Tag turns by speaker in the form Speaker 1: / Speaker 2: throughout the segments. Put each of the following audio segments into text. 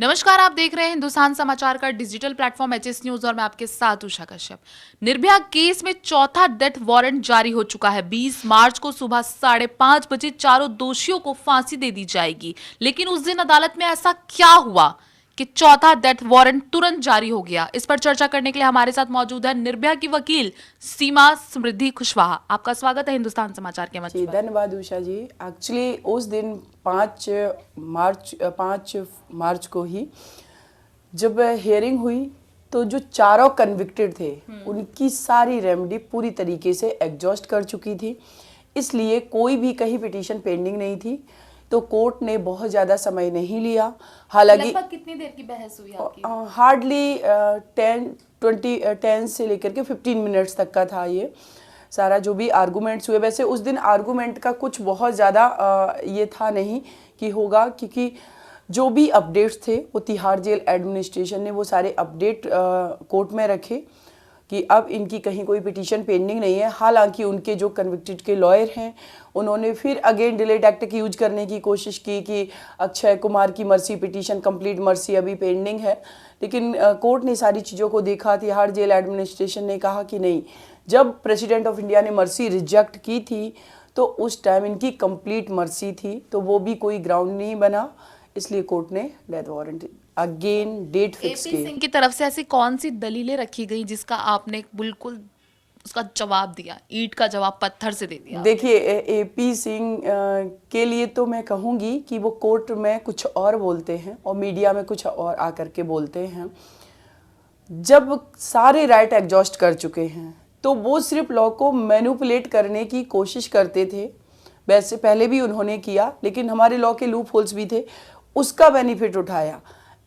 Speaker 1: नमस्कार, आप देख रहे हैं हिंदुस्तान समाचार का डिजिटल प्लेटफॉर्म एचएस न्यूज और मैं आपके साथ उषा कश्यप। निर्भया केस में चौथा डेथ वारंट जारी हो चुका है। 20 मार्च को सुबह 5:30 बजे चारों दोषियों को फांसी दे दी जाएगी, लेकिन उस दिन अदालत में ऐसा क्या हुआ कि चौथा डेथ वारंट तुरंत जारी हो गया। इस पर चर्चा करने के लिए हमारे साथ मौजूद है निर्भया की वकील सीमा समृद्धि कुशवाहा। आपका स्वागत है हिंदुस्तान समाचार के मंच
Speaker 2: जी,
Speaker 1: पर।
Speaker 2: धन्यवाद उषा जी। एक्चुअली उस दिन 5 मार्च को ही जब हियरिंग हुई तो जो चारों कन्विक्टेड थे उनकी सारी रेमेडी पूरी तरीके से एग्जॉस्ट कर चुकी थी, इसलिए कोई भी कहीं पिटीशन पेंडिंग नहीं थी। तो कोर्ट ने बहुत ज़्यादा समय नहीं लिया। हालांकि
Speaker 1: लगभग कितनी देर की बहस हुई आपकी?
Speaker 2: हार्डली 10 से लेकर के 15 मिनट्स तक का था ये सारा जो भी आर्गूमेंट्स हुए। वैसे उस दिन आर्गूमेंट का कुछ बहुत ज़्यादा ये था नहीं कि होगा, क्योंकि जो भी अपडेट्स थे वो तिहाड़ जेल एडमिनिस्ट्रेशन ने वो सारे अपडेट कोर्ट में रखे कि अब इनकी कहीं कोई पिटीशन पेंडिंग नहीं है। हालांकि उनके जो कन्विक्टेड के लॉयर हैं उन्होंने फिर अगेन डिलेट एक्ट की यूज करने की कोशिश की कि अक्षय कुमार की मर्सी पिटीशन कंप्लीट मर्सी अभी पेंडिंग है, लेकिन कोर्ट ने सारी चीज़ों को देखा। तिहाड़ जेल एडमिनिस्ट्रेशन ने कहा कि नहीं, जब प्रेसिडेंट ऑफ इंडिया ने मर्सी रिजेक्ट की थी तो उस टाइम इनकी कंप्लीट मर्सी थी, तो वो भी कोई ग्राउंड नहीं बना, इसलिए कोर्ट ने death warrant again date fix
Speaker 1: एपी
Speaker 2: की।
Speaker 1: सिंह की तरफ से ऐसी कौन सी दलीलें रखी गई जिसका आपने बिल्कुल उसका जवाब दिया, ईंट का जवाब पत्थर से दे दिया?
Speaker 2: देखिए, एपी सिंह के लिए तो मैं कहूँगी कि वो कोर्ट में कुछ और बोलते हैं और मीडिया में कुछ और आकर के बोलते हैं। जब सारे राइट एग्जॉस्ट कर चुके हैं तो वो सिर्फ लॉ को मैनिपुलेट करने की कोशिश करते थे। वैसे पहले भी उन्होंने किया, लेकिन हमारे लॉ के लूप होल्स भी थे, उसका बेनिफिट उठाया।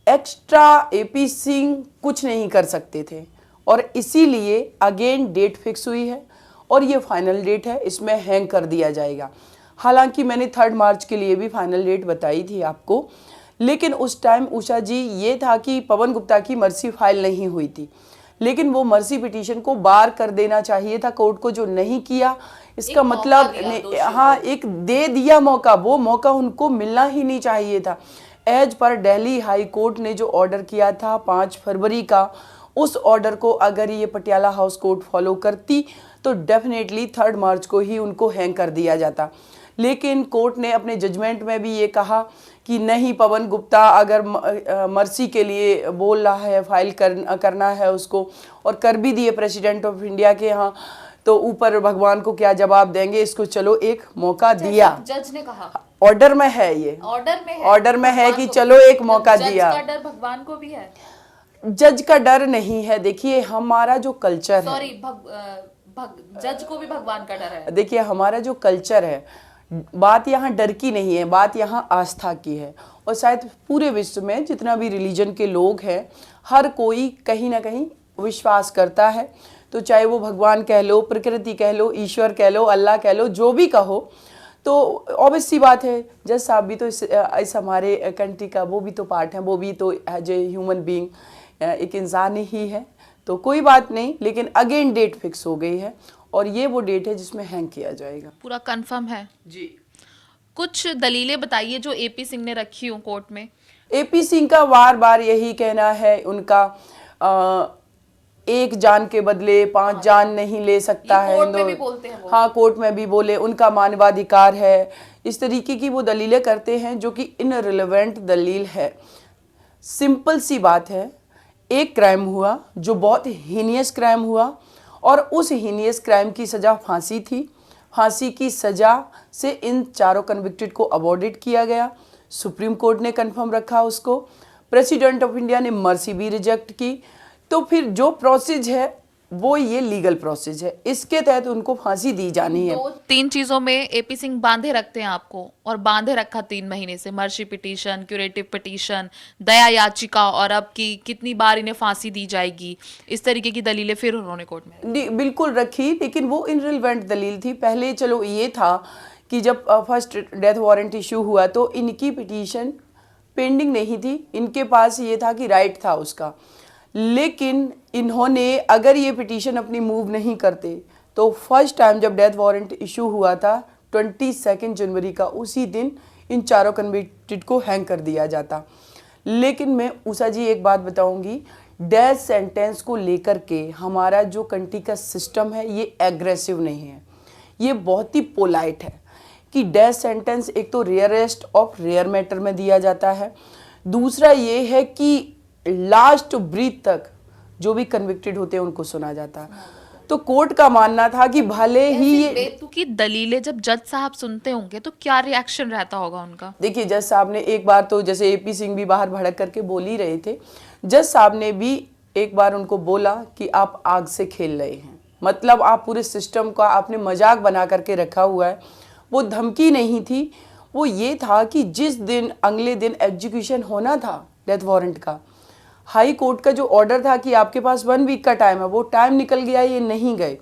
Speaker 2: एक्स्ट्रा एपी सिंह कुछ नहीं कर सकते थे और इसीलिए अगेन डेट फिक्स हुई है और ये फाइनल डेट है, इसमें हैंग कर दिया जाएगा। हालांकि मैंने 3 मार्च के लिए भी फाइनल डेट बताई थी आपको, लेकिन उस टाइम उषा जी ये था कि पवन गुप्ता की मर्सी फाइल नहीं हुई थी, लेकिन वो मर्सी पिटीशन को बार कर देना चाहिए था कोर्ट को, जो नहीं किया। इसका मतलब हाँ, एक दे दिया मौका, वो मौका उनको मिलना ही नहीं चाहिए था। As per Delhi high court ने जो ऑर्डर किया था 5 फरवरी का, उस ऑर्डर को अगर ये पटियाला हाउस कोर्ट फॉलो करती तो डेफिनेटली 3 मार्च को ही उनको हैंग कर दिया जाता। लेकिन कोर्ट ने अपने जजमेंट में भी ये कहा कि नहीं, पवन गुप्ता अगर मर्सी के लिए बोल रहा है, फाइल करना है उसको, और कर भी दिए प्रेसिडेंट ऑफ इंडिया के यहाँ, तो ऊपर भगवान को क्या जवाब देंगे, इसको चलो एक मौका दिया।
Speaker 1: जज ने कहा,
Speaker 2: ऑर्डर में है, ये ऑर्डर में है कि चलो एक मौका दिया।
Speaker 1: जज का डर भगवान को भी है?
Speaker 2: जज का डर नहीं है। देखिए, हमारा जो कल्चर है,
Speaker 1: जज को भी भगवान का डर है।
Speaker 2: देखिए हमारा जो कल्चर है, बात यहाँ डर की नहीं है, बात यहाँ आस्था की है। और शायद पूरे विश्व में जितना भी रिलीजन के लोग हैं, हर कोई कहीं ना कहीं विश्वास करता है। तो चाहे वो भगवान कह लो, प्रकृति कह लो, ईश्वर कह लो, अल्लाह कह लो, जो भी कहो, तो ऑब्वियस सी बात है जज साहब भी तो इस हमारे कंट्री का वो भी तो पार्ट है, वो भी तो एज ए ह्यूमन बीइंग एक इंसान ही है। तो कोई बात नहीं, लेकिन अगेन डेट फिक्स हो गई है और ये वो डेट है जिसमें हैंग किया जाएगा।
Speaker 1: पूरा कंफर्म है
Speaker 2: जी।
Speaker 1: कुछ दलीलें बताइए जो एपी सिंह ने रखी हो कोर्ट में।
Speaker 2: एपी सिंह का बार बार यही कहना है उनका, एक जान के बदले 5 जान नहीं ले सकता है।
Speaker 1: कोर्ट में भी बोलते हैं वो।
Speaker 2: हाँ, कोर्ट में भी बोले, उनका मानवाधिकार है। इस तरीके की वो दलीलें करते हैं जो कि इनरिलेवेंट दलील है। सिंपल सी बात है, एक क्राइम हुआ जो बहुत हीनियस क्राइम हुआ और उस हीनियस क्राइम की सज़ा फांसी थी। फांसी की सज़ा से इन चारों कन्विक्टेड को अवॉर्डेड किया गया। सुप्रीम कोर्ट ने कंफर्म रखा उसको। प्रेसिडेंट ऑफ इंडिया ने मर्सी भी रिजेक्ट की। तो फिर जो प्रोसेस है वो ये लीगल प्रोसेस है, इसके तहत उनको फांसी दी जानी है।
Speaker 1: 3 चीजों में एपी सिंह बांधे रखते हैं आपको, और बांधे रखा 3 महीने से। मर्सी पिटीशन, क्यूरेटिव पिटीशन, दया याचिका, और अब की कितनी बार इन्हें फांसी दी जाएगी, इस तरीके की दलीलें फिर उन्होंने कोर्ट में
Speaker 2: बिल्कुल रखी, लेकिन वो इनरिलेवेंट दलील थी। पहले चलो ये था कि जब फर्स्ट डेथ वारंट इशू हुआ तो इनकी पिटीशन पेंडिंग नहीं थी, इनके पास ये था कि राइट था उसका। लेकिन इन्होंने अगर ये पिटीशन अपनी मूव नहीं करते तो फर्स्ट टाइम जब डेथ वारंट इशू हुआ था 22 जनवरी का, उसी दिन इन चारों कन्विक्टेड को हैंग कर दिया जाता। लेकिन मैं उषा जी एक बात बताऊंगी, डेथ सेंटेंस को लेकर के हमारा जो कंट्री का सिस्टम है ये एग्रेसिव नहीं है, ये बहुत ही पोलाइट है कि डेथ सेंटेंस एक तो रेयरेस्ट ऑफ रेयर मैटर में दिया जाता है, दूसरा ये है कि लास्ट ब्रीथ तक जो भी कन्विक्टेड होते हैं उनको सुना जाता है। तो कोर्ट का मानना था कि भले ही ये
Speaker 1: बेतुकी दलीलें जब जज साहब सुनते होंगे तो क्या रिएक्शन रहता होगा उनका?
Speaker 2: देखिए, जज साहब ने एक बार तो जैसे एपी सिंह भी बाहर भड़क करके बोल ही रहे थे, जज साहब ने भी एक बार उनको बोला कि आप आग से खेल रहे हैं, मतलब आप पूरे सिस्टम का आपने मजाक बना करके रखा हुआ है। वो धमकी नहीं थी, वो ये था कि जिस दिन अगले दिन एग्जीक्यूशन होना था डेथ वारंट का, हाई कोर्ट का जो ऑर्डर था कि आपके पास 1 वीक का टाइम है, वो टाइम निकल गया, ये नहीं गए।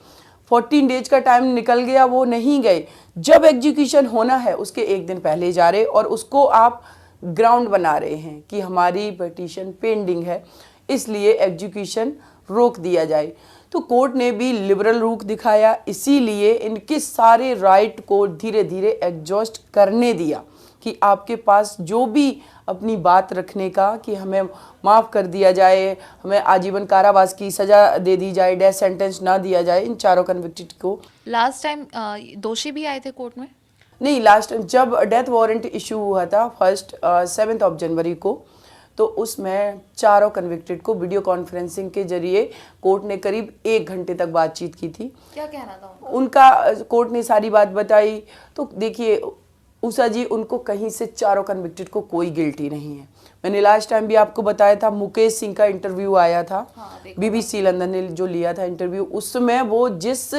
Speaker 2: 14 डेज का टाइम निकल गया, वो नहीं गए। जब एग्जीक्यूशन होना है उसके एक दिन पहले जा रहे और उसको आप ग्राउंड बना रहे हैं कि हमारी पिटीशन पेंडिंग है, इसलिए एग्जीक्यूशन रोक दिया जाए। तो कोर्ट ने भी लिबरल रुख दिखाया, इसीलिए इनके सारे राइट को धीरे धीरे एग्जॉस्ट करने दिया कि आपके पास जो भी अपनी बात रखने का कि हमें माफ़ कर दिया जाए, हमें आजीवन कारावास की सज़ा दे दी जाए, डेथ सेंटेंस ना दिया जाए इन चारों कन्विक्टेड को।
Speaker 1: लास्ट टाइम दोषी भी आए थे कोर्ट में?
Speaker 2: नहीं, लास्ट जब डेथ वारंट इशू हुआ था 7 जनवरी को, तो उसमें चारों कन्विक्टेड को वीडियो कॉन्फ्रेंसिंग के जरिए कोर्ट ने करीब 1 घंटे तक बातचीत की थी।
Speaker 1: क्या कहना था
Speaker 2: उनका? कोर्ट ने सारी बात बताई। तो देखिए उषा जी, उनको कहीं से चारों कन्विक्टेड को कोई गिल्टी नहीं है। मैंने लास्ट टाइम भी आपको बताया था, मुकेश सिंह का इंटरव्यू आया था, बीबीसी लंदन ने जो लिया था इंटरव्यू, उसमें वो जिस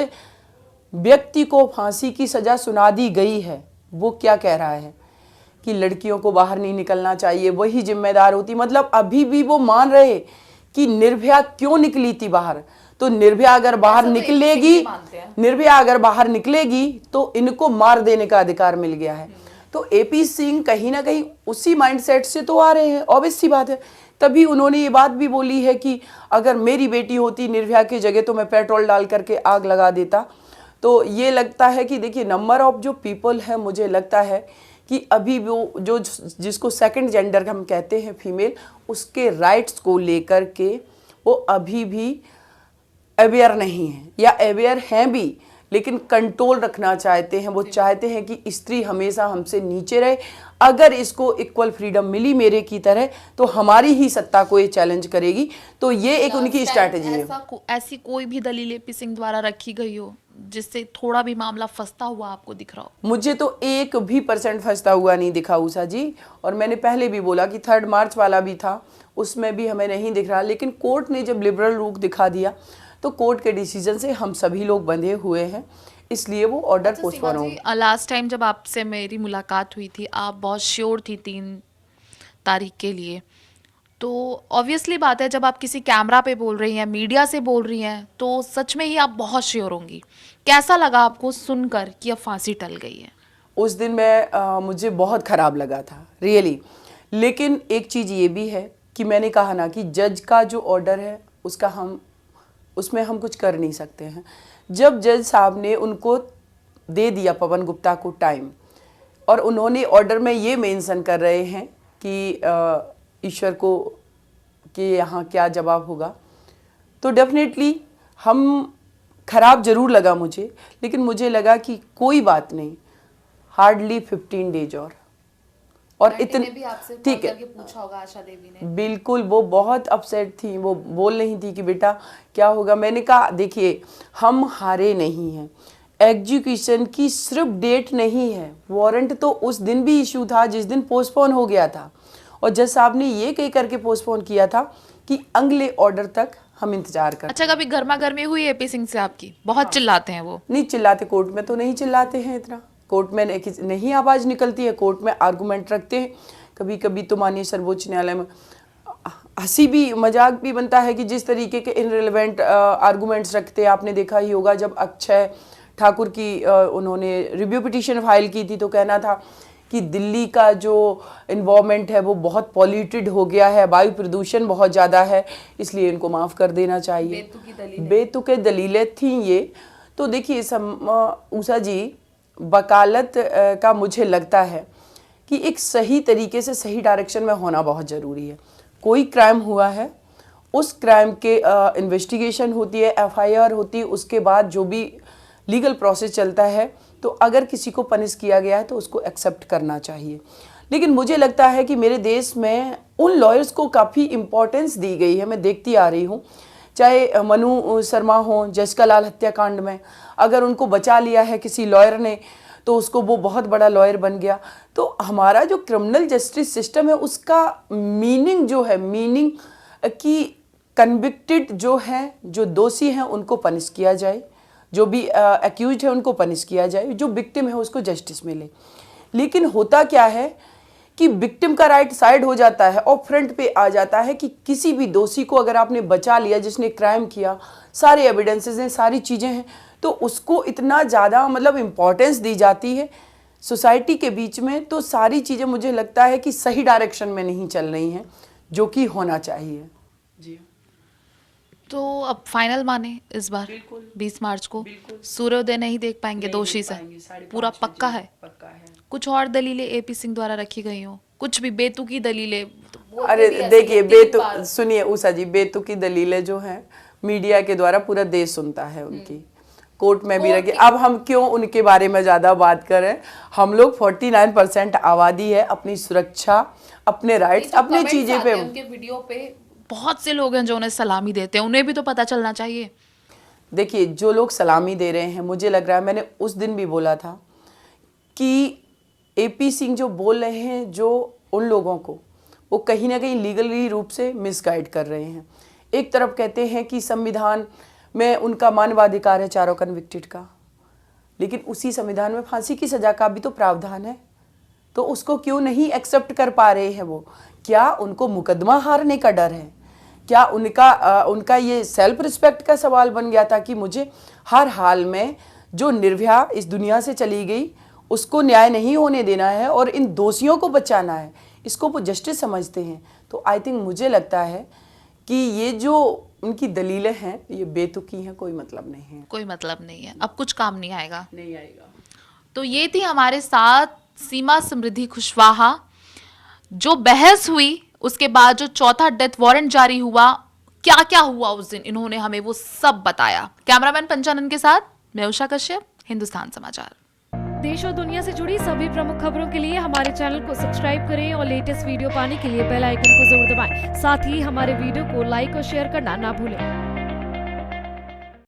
Speaker 2: व्यक्ति को फांसी की सजा सुना दी गई है वो क्या कह रहा है कि लड़कियों को बाहर नहीं निकलना चाहिए, वही जिम्मेदार होती। मतलब अभी भी वो मान रहे कि निर्भया क्यों निकली थी बाहर। तो निर्भया अगर बाहर निकलेगी, निर्भया अगर बाहर निकलेगी तो इनको मार देने का अधिकार मिल गया है। तो एपी सिंह कहीं ना कहीं उसी माइंडसेट से तो आ रहे हैं, ऑब्वियस सी बात है। तभी उन्होंने ये बात भी बोली है कि अगर मेरी बेटी होती निर्भया की जगह तो मैं पेट्रोल डाल करके आग लगा देता। तो ये लगता है कि देखिए, नंबर ऑफ जो पीपल है, मुझे लगता है कि अभी वो जो जिसको सेकंड जेंडर हम कहते हैं फीमेल, उसके राइट्स को लेकर के वो अभी भी अवेयर नहीं है, या अवेयर हैं भी लेकिन कंट्रोल रखना चाहते हैं। वो चाहते हैं कि स्त्री हमेशा हमसे नीचे रहे। अगर इसको इक्वल फ्रीडम मिली मेरे की तरह तो हमारी ही सत्ता को ये चैलेंज करेगी। तो ये एक उनकी स्ट्रैटेजी है।
Speaker 1: ऐसी कोई भी दलील एपी सिंह द्वारा रखी गई हो जिससे थोड़ा भी मामला फंसता हुआ आपको दिख रहा हो?
Speaker 2: मुझे तो 1% फंसता हुआ नहीं दिखा उषा जी। और मैंने पहले भी बोला कि 3 मार्च वाला भी था, उसमें भी हमें नहीं दिख रहा। लेकिन कोर्ट ने जब लिबरल रुख दिखा दिया तो कोर्ट के डिसीजन से हम सभी लोग बंधे हुए हैं, इसलिए वो ऑर्डर पोस्टपोन हो।
Speaker 1: लास्ट टाइम जब आपसे मेरी मुलाकात हुई थी, आप बहुत श्योर थी 3 तारीख के लिए। तो ऑब्वियसली बात है, जब आप किसी कैमरा पे बोल रही हैं, मीडिया से बोल रही हैं, तो सच में ही आप बहुत श्योर होंगी। कैसा लगा आपको सुनकर कि अब फांसी टल गई है?
Speaker 2: उस दिन मैं मुझे बहुत ख़राब लगा था रियली। लेकिन एक चीज़ ये भी है कि मैंने कहा ना कि जज का जो ऑर्डर है उसमें हम कुछ कर नहीं सकते हैं। जब जज साहब ने उनको दे दिया पवन गुप्ता को टाइम, और उन्होंने ऑर्डर में ये मेंशन कर रहे हैं कि ईश्वर को कि यहाँ क्या जवाब होगा, तो डेफिनेटली हम ख़राब ज़रूर लगा मुझे। लेकिन मुझे लगा कि कोई बात नहीं, हार्डली 15 डेज और इतने ठीक है।
Speaker 1: पूछा होगा आशा देवी ने?
Speaker 2: बिल्कुल, वो बहुत अपसेट थी, वो बोल रही थी कि बेटा क्या होगा। मैंने कहा देखिए, हम हारे नहीं हैं, एग्जीक्यूशन की सिर्फ डेट नहीं है, वारंट तो उस दिन भी इशू था जिस दिन पोस्टपोन हो गया था। और जज साहब ने ये कह करके पोस्टपोन किया था कि अगले ऑर्डर तक हम इंतजार कर।
Speaker 1: अच्छा, कभी गर्मा गर्मी हुई एपी सिंह से आपकी? बहुत चिल्लाते हैं वो।
Speaker 2: नहीं चिल्लाते, कोर्ट में तो नहीं चिल्लाते हैं इतना, कोर्ट में नहीं आवाज़ निकलती है, कोर्ट में आर्गूमेंट रखते हैं। कभी कभी तो माननीय सर्वोच्च न्यायालय में हंसी भी मजाक भी बनता है कि जिस तरीके के इनरिलेवेंट आर्गूमेंट्स रखते हैं। आपने देखा ही होगा जब अक्षय ठाकुर की उन्होंने रिव्यू पिटीशन फाइल की थी, तो कहना था कि दिल्ली का जो इन्वायरमेंट है वो बहुत पॉल्यूटेड हो गया है, वायु प्रदूषण बहुत ज़्यादा है, इसलिए इनको माफ़ कर देना चाहिए। बेतुके दलीलें थी ये। तो देखिए उषा जी, वकालत का मुझे लगता है कि एक सही तरीके से सही डायरेक्शन में होना बहुत ज़रूरी है। कोई क्राइम हुआ है, उस क्राइम के इन्वेस्टिगेशन होती है, एफआईआर होती है, उसके बाद जो भी लीगल प्रोसेस चलता है, तो अगर किसी को पनिश किया गया है तो उसको एक्सेप्ट करना चाहिए। लेकिन मुझे लगता है कि मेरे देश में उन लॉयर्स को काफ़ी इम्पोर्टेंस दी गई है, मैं देखती आ रही हूँ। चाहे मनु शर्मा हो जसिका लाल हत्याकांड में, अगर उनको बचा लिया है किसी लॉयर ने तो उसको वो बहुत बड़ा लॉयर बन गया। तो हमारा जो क्रिमिनल जस्टिस सिस्टम है उसका मीनिंग जो है, मीनिंग कि कन्विक्टेड जो हैं, जो दोषी हैं उनको पनिश किया जाए, जो भी एक्यूज है उनको पनिश किया जाए, जो विक्टिम है उसको जस्टिस मिले। लेकिन होता क्या है कि विक्टिम का राइट साइड हो जाता है और फ्रंट पे आ जाता है कि किसी भी दोषी को अगर आपने बचा लिया, जिसने क्राइम किया, सारे एविडेंसेस हैं, सारी चीज़ें हैं, तो उसको इतना ज़्यादा मतलब इम्पोर्टेंस दी जाती है सोसाइटी के बीच में। तो सारी चीज़ें मुझे लगता है कि सही डायरेक्शन में नहीं चल रही हैं, जो कि होना चाहिए। जी
Speaker 1: तो अब फाइनल माने इस बार 20 मार्च को सूर्योदय नहीं देख पाएंगे दोषी से, पूरा पक्का है।
Speaker 2: पक्का है।
Speaker 1: कुछ और दलीलें एपी सिंह द्वारा रखी गई हो, कुछ भी बेतुकी दलीलें?
Speaker 2: अरे देखिए, सुनिए उषा जी, बेतुकी दलीलें जो हैं मीडिया के द्वारा पूरा देश सुनता है उनकी, कोर्ट में भी रखी। अब हम क्यों उनके बारे में ज़्यादा बात करें? हम लोग 49% आबादी है, अपनी सुरक्षा, अपने राइट्स, अपने चीज़ें पे।
Speaker 1: उनके वीडियो पे बहुत से लोग हैं जो उन्हें सलामी देते हैं, उन्हें भी तो पता चलना चाहिए।
Speaker 2: देखिए, जो लोग सलामी दे रहे हैं, मुझे लग रहा है, मैंने उस दिन भी बोला था कि एपी सिंह जो बोल रहे हैं, जो उन लोगों को, वो कहीं ना कहीं लीगली रूप से मिसगाइड कर रहे हैं। एक तरफ कहते हैं कि संविधान में उनका मानवाधिकार है चारों कन्विक्टेड का, लेकिन उसी संविधान में फांसी की सज़ा का भी तो प्रावधान है, तो उसको क्यों नहीं एक्सेप्ट कर पा रहे हैं वो? क्या उनको मुकदमा हारने का डर है? क्या उनका ये सेल्फ रिस्पेक्ट का सवाल बन गया था कि मुझे हर हाल में जो निर्भया इस दुनिया से चली गई उसको न्याय नहीं होने देना है और इन दोषियों को बचाना है, इसको वो जस्टिस समझते हैं? तो आई थिंक मुझे लगता है कि ये जो उनकी दलीलें हैं ये बेतुकी हैं, कोई मतलब नहीं है।
Speaker 1: कोई मतलब नहीं है, अब कुछ काम नहीं आएगा।
Speaker 2: नहीं आएगा।
Speaker 1: तो ये थी हमारे साथ सीमा समृद्धि कुशवाहा। जो बहस हुई उसके बाद जो चौथा डेथ वारंट जारी हुआ, क्या क्या हुआ उस दिन, इन्होंने हमें वो सब बताया। कैमरामैन पंचानन के साथ मैं उषा कश्यप, हिंदुस्तान समाचार।
Speaker 3: देश और दुनिया से जुड़ी सभी प्रमुख खबरों के लिए हमारे चैनल को सब्सक्राइब करें और लेटेस्ट वीडियो पाने के लिए बेल आइकन को जरूर दबाएं। साथ ही हमारे वीडियो को लाइक और शेयर करना ना भूलें।